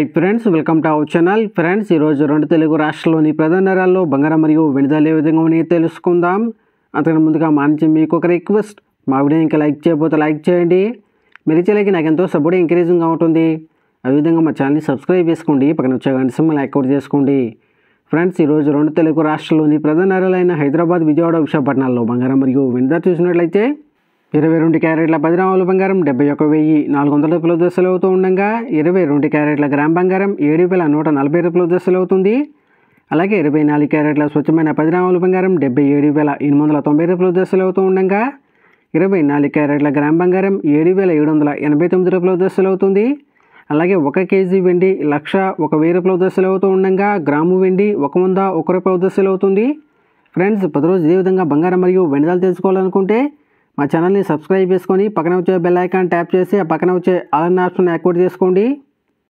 Hi friends, welcome to our channel. Friends, ఈరోజు రెండు తెలుగు రాష్ట్రాల్లోని ప్రధాన నగరాల్లో బంగారం మరియు వెండి ధరలు ఏ విధంగా ఉన్నాయో తెలుసుకుందాం. అంతకన్నా ముందుగా మా నుంచి మీకు ఒక రిక్వెస్ట్, మా వీడియో ఇంకా లైక్ చేయకపోతే లైక్ చేయండి. మీరు ఇచ్చేలకి నాకు ఎంతో సపోర్ట్ ఎంకరేజింగ్గా ఉంటుంది. అదేవిధంగా మా ఛానల్ని సబ్స్క్రైబ్ చేసుకోండి, పక్కన వచ్చే గంట సింబల్ యాక్టివేట్ చేసుకోండి. ఫ్రెండ్స్, ఈరోజు రెండు తెలుగు రాష్ట్రాల్లోని ప్రధాన నగరాలైన హైదరాబాద్, విజయవాడ, విశాఖపట్నాల్లో బంగారం మరియు వెండి ధర చూసినట్లయితే 22 క్యారెట్ల 10 గ్రాముల బంగారం 71,400 రూపాయల దశలు అవుతూ ఉండగా 22 క్యారెట్ల గ్రామ్ బంగారం 7,140 రూపాయల దశలు అవుతుంది. అలాగే 24 క్యారెట్ల స్వచ్ఛమైన 10 గ్రాముల బంగారం 77,890 రూపాయల దశలు అవుతూ ఉండగా 24 క్యారెట్ల గ్రామ్ బంగారం 7,789 రూపాయల దశలు అవుతుంది. అలాగే 1 కేజీ వెండి 1,01,000 రూపాయల దశలు అవుతూ ఉండగా గ్రాము వెండి 101 రూపాయల దశలు అవుతుంది. ఫ్రెండ్స్, ప్రతిరోజు ఇదే విధంగా బంగారం మరియు వెండి ధరలు తెలుసుకోవాలనుకుంటే మా ఛానల్ని సబ్స్క్రైబ్ చేసుకొని పక్కన వచ్చే బెల్ ఐకాన్ ట్యాప్ చేసి ఆ పక్కన వచ్చే ఆల్ అనే ఆప్షన్ యాక్టివేట్ చేసుకోండి.